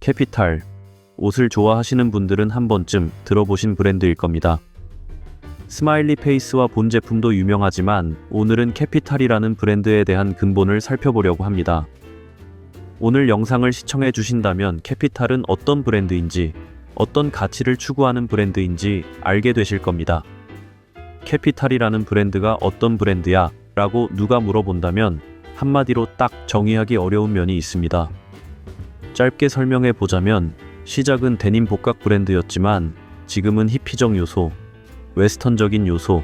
캐피탈. 옷을 좋아하시는 분들은 한 번쯤 들어보신 브랜드일 겁니다. 스마일리 페이스와 본 제품도 유명하지만 오늘은 캐피탈이라는 브랜드에 대한 근본을 살펴보려고 합니다. 오늘 영상을 시청해 주신다면 캐피탈은 어떤 브랜드인지, 어떤 가치를 추구하는 브랜드인지 알게 되실 겁니다. 캐피탈이라는 브랜드가 어떤 브랜드야? 라고 누가 물어본다면 한마디로 딱 정의하기 어려운 면이 있습니다. 짧게 설명해 보자면 시작은 데님 복각 브랜드였지만 지금은 히피적 요소, 웨스턴적인 요소,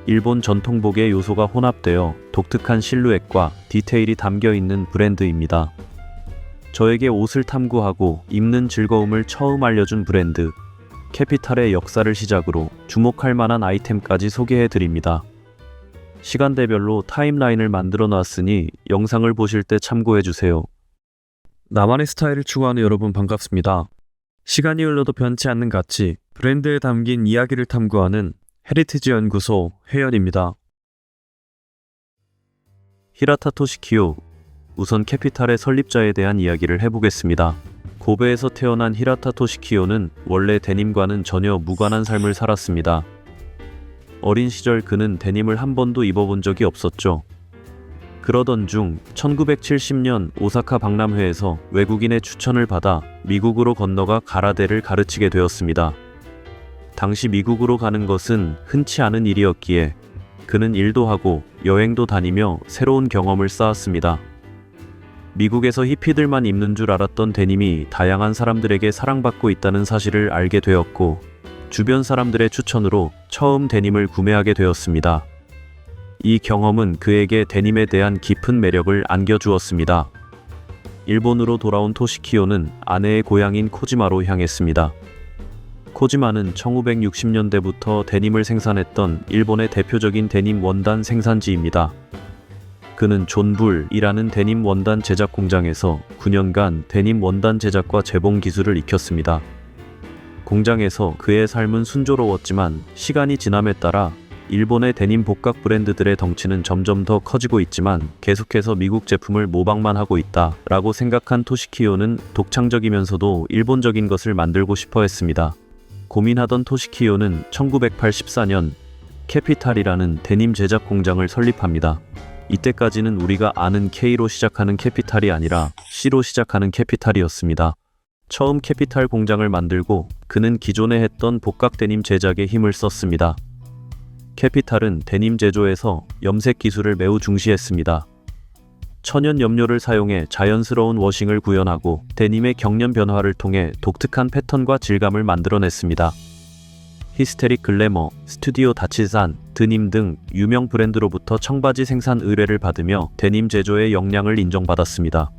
일본 전통복의 요소가 혼합되어 독특한 실루엣과 디테일이 담겨 있는 브랜드입니다. 저에게 옷을 탐구하고 입는 즐거움을 처음 알려준 브랜드, 캐피탈의 역사를 시작으로 주목할 만한 아이템까지 소개해 드립니다. 시간대별로 타임라인을 만들어 놨으니 영상을 보실 때 참고해 주세요. 나만의 스타일을 추구하는 여러분 반갑습니다. 시간이 흘러도 변치 않는 가치, 브랜드에 담긴 이야기를 탐구하는 헤리티지 연구소 혜연입니다. 히라타 토시키요. 우선 캐피탈의 설립자에 대한 이야기를 해보겠습니다. 고베에서 태어난 히라타 토시키요는 원래 데님과는 전혀 무관한 삶을 살았습니다. 어린 시절 그는 데님을 한 번도 입어본 적이 없었죠. 그러던 중 1970년 오사카 박람회에서 외국인의 추천을 받아 미국으로 건너가 가라데를 가르치게 되었습니다. 당시 미국으로 가는 것은 흔치 않은 일이었기에 그는 일도 하고 여행도 다니며 새로운 경험을 쌓았습니다. 미국에서 히피들만 입는 줄 알았던 데님이 다양한 사람들에게 사랑받고 있다는 사실을 알게 되었고 주변 사람들의 추천으로 처음 데님을 구매하게 되었습니다. 이 경험은 그에게 데님에 대한 깊은 매력을 안겨주었습니다. 일본으로 돌아온 토시키요는 아내의 고향인 코지마로 향했습니다. 코지마는 1960년대부터 데님을 생산했던 일본의 대표적인 데님 원단 생산지입니다. 그는 존불이라는 데님 원단 제작 공장에서 9년간 데님 원단 제작과 재봉 기술을 익혔습니다. 공장에서 그의 삶은 순조로웠지만 시간이 지남에 따라 일본의 데님 복각 브랜드들의 덩치는 점점 더 커지고 있지만 계속해서 미국 제품을 모방만 하고 있다 라고 생각한 토시키요는 독창적이면서도 일본적인 것을 만들고 싶어 했습니다. 고민하던 토시키요는 1984년 캐피탈이라는 데님 제작 공장을 설립합니다. 이때까지는 우리가 아는 K로 시작하는 캐피탈이 아니라 C로 시작하는 캐피탈이었습니다. 처음 캐피탈 공장을 만들고 그는 기존에 했던 복각 데님 제작에 힘을 썼습니다. 캐피탈은 데님 제조에서 염색 기술을 매우 중시했습니다. 천연 염료를 사용해 자연스러운 워싱을 구현하고 데님의 경련 변화를 통해 독특한 패턴과 질감을 만들어냈습니다. 히스테릭 글래머, 스튜디오 다치산, 드님 등 유명 브랜드로부터 청바지 생산 의뢰를 받으며 데님 제조의 역량을 인정받았습니다.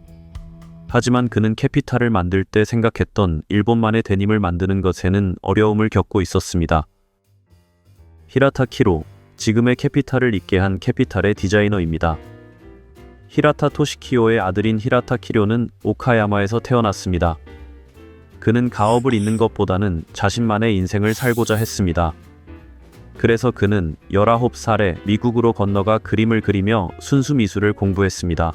하지만 그는 캐피탈을 만들 때 생각했던 일본만의 데님을 만드는 것에는 어려움을 겪고 있었습니다. 히라타 키로, 지금의 캐피탈을 잇게 한 캐피탈의 디자이너입니다. 히라타 토시키요의 아들인 히라타 키료는 오카야마에서 태어났습니다. 그는 가업을 잇는 것보다는 자신만의 인생을 살고자 했습니다. 그래서 그는 19살에 미국으로 건너가 그림을 그리며 순수 미술을 공부했습니다.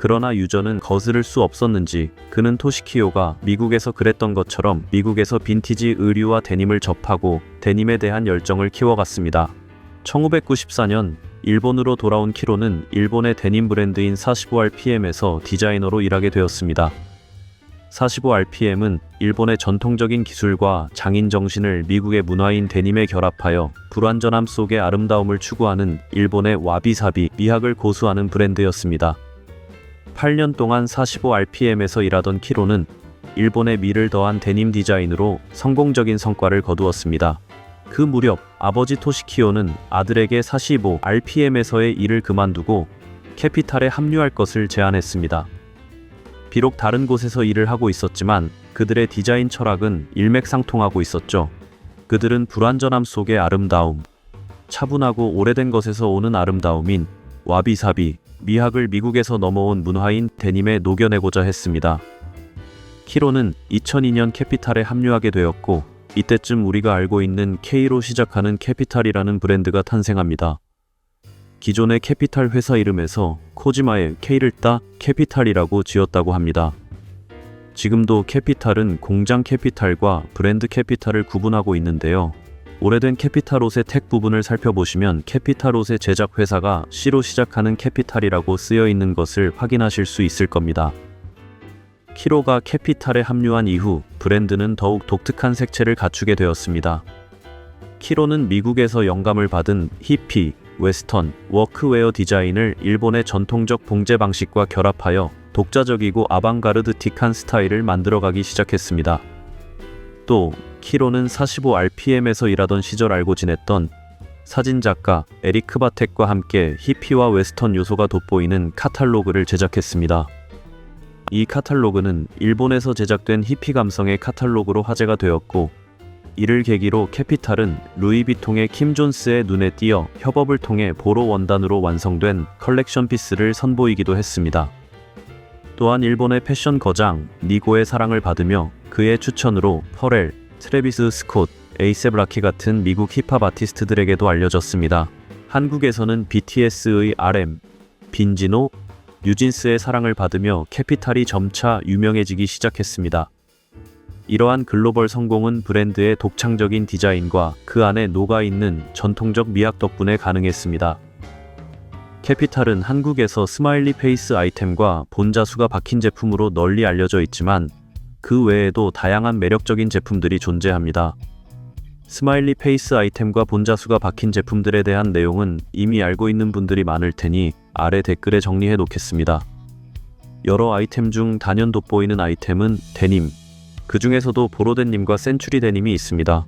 그러나 유저는 거스를 수 없었는지 그는 토시키요가 미국에서 그랬던 것처럼 미국에서 빈티지 의류와 데님을 접하고 데님에 대한 열정을 키워갔습니다. 1994년 일본으로 돌아온 키로는 일본의 데님 브랜드인 45RPM에서 디자이너로 일하게 되었습니다. 45RPM은 일본의 전통적인 기술과 장인 정신을 미국의 문화인 데님에 결합하여 불완전함 속의 아름다움을 추구하는 일본의 와비사비 미학을 고수하는 브랜드였습니다. 8년 동안 45RPM에서 일하던 키로는 일본의 미를 더한 데님 디자인으로 성공적인 성과를 거두었습니다. 그 무렵 아버지 토시키요는 아들에게 45RPM에서의 일을 그만두고 캐피탈에 합류할 것을 제안했습니다. 비록 다른 곳에서 일을 하고 있었지만 그들의 디자인 철학은 일맥상통하고 있었죠. 그들은 불완전함 속의 아름다움, 차분하고 오래된 것에서 오는 아름다움인 와비사비, 미학을 미국에서 넘어온 문화인 데님에 녹여내고자 했습니다. 키로는 2002년 캐피탈에 합류하게 되었고 이때쯤 우리가 알고 있는 K로 시작하는 캐피탈이라는 브랜드가 탄생합니다. 기존의 캐피탈 회사 이름에서 코지마의 K를 따 캐피탈이라고 지었다고 합니다. 지금도 캐피탈은 공장 캐피탈과 브랜드 캐피탈을 구분하고 있는데요. 오래된 캐피탈 옷의 택 부분을 살펴보시면 캐피탈 옷의 제작 회사가 C로 시작하는 캐피탈이라고 쓰여 있는 것을 확인하실 수 있을 겁니다. 키로가 캐피탈에 합류한 이후 브랜드는 더욱 독특한 색채를 갖추게 되었습니다. 키로는 미국에서 영감을 받은 히피, 웨스턴, 워크웨어 디자인을 일본의 전통적 봉제 방식과 결합하여 독자적이고 아방가르드틱한 스타일을 만들어가기 시작했습니다. 또 키로는 45rpm에서 일하던 시절 알고 지냈던 사진작가 에리크 바텍과 함께 히피와 웨스턴 요소가 돋보이는 카탈로그를 제작했습니다. 이 카탈로그는 일본에서 제작된 히피 감성의 카탈로그로 화제가 되었고, 이를 계기로 캐피탈은 루이비통의 킴 존스의 눈에 띄어 협업을 통해 보로 원단으로 완성된 컬렉션 피스를 선보이기도 했습니다. 또한 일본의 패션 거장 니고의 사랑을 받으며 그의 추천으로 퍼렐, 트래비스 스콧, 에이셉 라키 같은 미국 힙합 아티스트들에게도 알려졌습니다. 한국에서는 BTS의 RM, 빈지노, 뉴진스의 사랑을 받으며 캐피탈이 점차 유명해지기 시작했습니다. 이러한 글로벌 성공은 브랜드의 독창적인 디자인과 그 안에 녹아있는 전통적 미학 덕분에 가능했습니다. 캐피탈은 한국에서 스마일리 페이스 아이템과 본자수가 박힌 제품으로 널리 알려져 있지만 그 외에도 다양한 매력적인 제품들이 존재합니다. 스마일리 페이스 아이템과 본자수가 박힌 제품들에 대한 내용은 이미 알고 있는 분들이 많을 테니 아래 댓글에 정리해 놓겠습니다. 여러 아이템 중 단연 돋보이는 아이템은 데님, 그 중에서도 보로 데님과 센츄리 데님이 있습니다.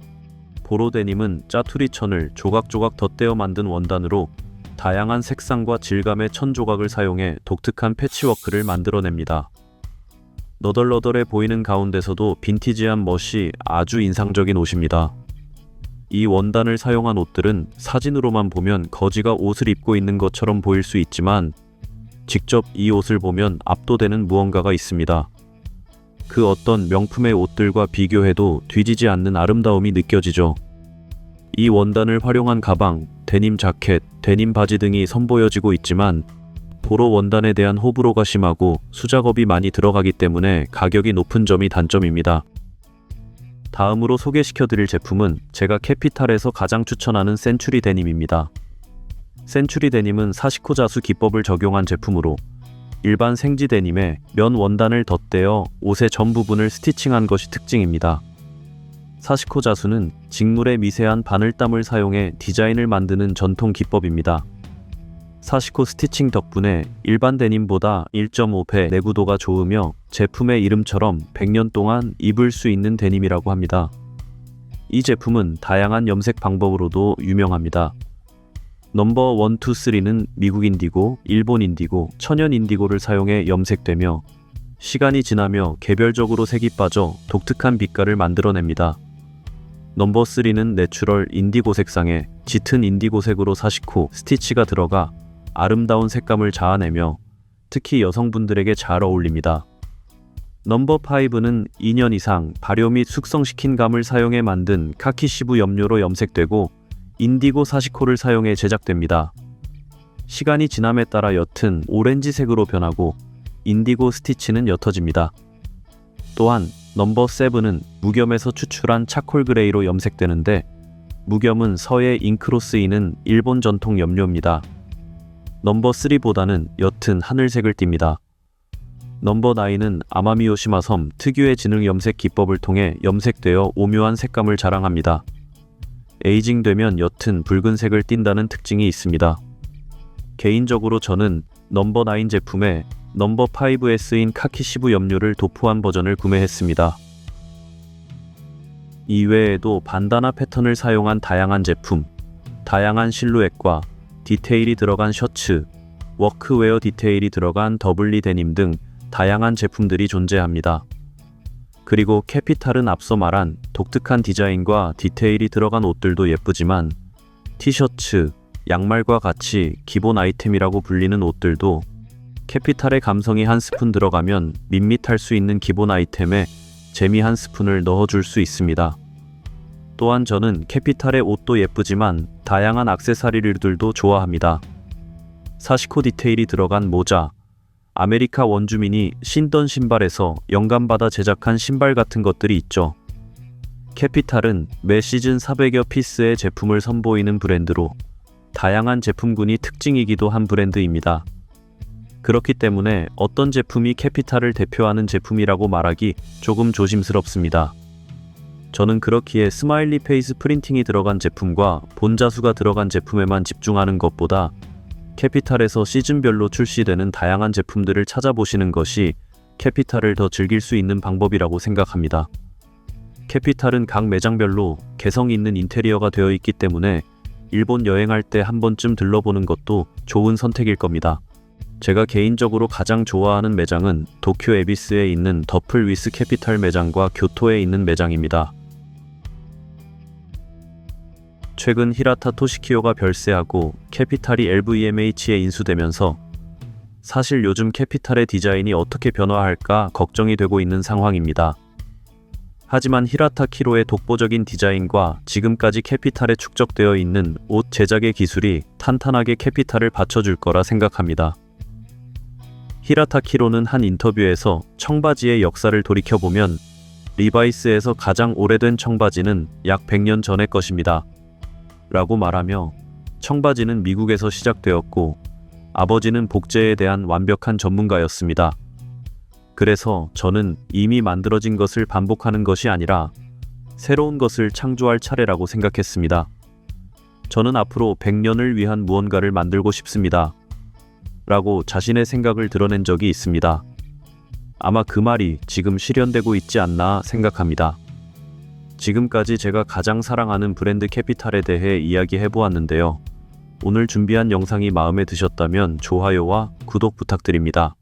보로 데님은 짜투리 천을 조각조각 덧대어 만든 원단으로 다양한 색상과 질감의 천 조각을 사용해 독특한 패치워크를 만들어냅니다. 너덜너덜해 보이는 가운데서도 빈티지한 멋이 아주 인상적인 옷입니다. 이 원단을 사용한 옷들은 사진으로만 보면 거지가 옷을 입고 있는 것처럼 보일 수 있지만 직접 이 옷을 보면 압도되는 무언가가 있습니다. 그 어떤 명품의 옷들과 비교해도 뒤지지 않는 아름다움이 느껴지죠. 이 원단을 활용한 가방, 데님 자켓, 데님 바지 등이 선보여지고 있지만 보로 원단에 대한 호불호가 심하고 수작업이 많이 들어가기 때문에 가격이 높은 점이 단점입니다. 다음으로 소개시켜드릴 제품은 제가 캐피탈에서 가장 추천하는 센츄리 데님입니다. 센츄리 데님은 사시코 자수 기법을 적용한 제품으로 일반 생지 데님에 면 원단을 덧대어 옷의 전 부분을 스티칭한 것이 특징입니다. 사시코 자수는 직물의 미세한 바늘땀을 사용해 디자인을 만드는 전통 기법입니다. 사시코 스티칭 덕분에 일반 데님보다 1.5배 내구도가 좋으며 제품의 이름처럼 100년 동안 입을 수 있는 데님이라고 합니다. 이 제품은 다양한 염색 방법으로도 유명합니다. 넘버 1, 2, 3는 미국 인디고, 일본 인디고, 천연 인디고를 사용해 염색되며 시간이 지나며 개별적으로 색이 빠져 독특한 빛깔을 만들어냅니다. 넘버 3는 내추럴 인디고 색상에 짙은 인디고색으로 사시코, 스티치가 들어가 아름다운 색감을 자아내며 특히 여성분들에게 잘 어울립니다. 넘버 5는 2년 이상 발효 및 숙성시킨 감을 사용해 만든 카키시브 염료로 염색되고 인디고 사시코를 사용해 제작됩니다. 시간이 지남에 따라 옅은 오렌지색으로 변하고 인디고 스티치는 옅어집니다. 또한 넘버 7은 무겸에서 추출한 차콜 그레이로 염색되는데 무겸은 서예 잉크로 쓰이는 일본 전통 염료입니다. 넘버 3보다는 옅은 하늘색을 띱니다. 넘버 9은 아마미오시마 섬 특유의 진흙 염색 기법을 통해 염색되어 오묘한 색감을 자랑합니다. 에이징되면 옅은 붉은색을 띈다는 특징이 있습니다. 개인적으로 저는 넘버 9 제품에 넘버 5에 쓰인 카키시브 염료를 도포한 버전을 구매했습니다. 이외에도 반다나 패턴을 사용한 다양한 제품, 다양한 실루엣과 디테일이 들어간 셔츠, 워크웨어 디테일이 들어간 더블리 데님 등 다양한 제품들이 존재합니다. 그리고 캐피탈은 앞서 말한 독특한 디자인과 디테일이 들어간 옷들도 예쁘지만 티셔츠, 양말과 같이 기본 아이템이라고 불리는 옷들도 캐피탈의 감성이 한 스푼 들어가면 밋밋할 수 있는 기본 아이템에 재미 한 스푼을 넣어줄 수 있습니다. 또한 저는 캐피탈의 옷도 예쁘지만 다양한 액세서리들도 좋아합니다. 사시코 디테일이 들어간 모자, 아메리카 원주민이 신던 신발에서 영감받아 제작한 신발 같은 것들이 있죠. 캐피탈은 매 시즌 400여 피스의 제품을 선보이는 브랜드로 다양한 제품군이 특징이기도 한 브랜드입니다. 그렇기 때문에 어떤 제품이 캐피탈을 대표하는 제품이라고 말하기 조금 조심스럽습니다. 저는 그렇기에 스마일리 페이스 프린팅이 들어간 제품과 본자수가 들어간 제품에만 집중하는 것보다 캐피탈에서 시즌별로 출시되는 다양한 제품들을 찾아보시는 것이 캐피탈을 더 즐길 수 있는 방법이라고 생각합니다. 캐피탈은 각 매장별로 개성 있는 인테리어가 되어 있기 때문에 일본 여행할 때 한 번쯤 들러보는 것도 좋은 선택일 겁니다. 제가 개인적으로 가장 좋아하는 매장은 도쿄 에비스에 있는 더플 위스 캐피탈 매장과 교토에 있는 매장입니다. 최근 히라타 토시키오가 별세하고 캐피탈이 LVMH에 인수되면서 사실 요즘 캐피탈의 디자인이 어떻게 변화할까 걱정이 되고 있는 상황입니다. 하지만 히라타 키로의 독보적인 디자인과 지금까지 캐피탈에 축적되어 있는 옷 제작의 기술이 탄탄하게 캐피탈을 받쳐줄 거라 생각합니다. 히라타 키로는 한 인터뷰에서 청바지의 역사를 돌이켜보면 리바이스에서 가장 오래된 청바지는 약 100년 전의 것입니다. 라고 말하며 청바지는 미국에서 시작되었고 아버지는 복제에 대한 완벽한 전문가였습니다. 그래서 저는 이미 만들어진 것을 반복하는 것이 아니라 새로운 것을 창조할 차례라고 생각했습니다. 저는 앞으로 100년을 위한 무언가를 만들고 싶습니다. 라고 자신의 생각을 드러낸 적이 있습니다. 아마 그 말이 지금 실현되고 있지 않나 생각합니다. 지금까지 제가 가장 사랑하는 브랜드 캐피탈에 대해 이야기해 보았는데요. 오늘 준비한 영상이 마음에 드셨다면 좋아요와 구독 부탁드립니다.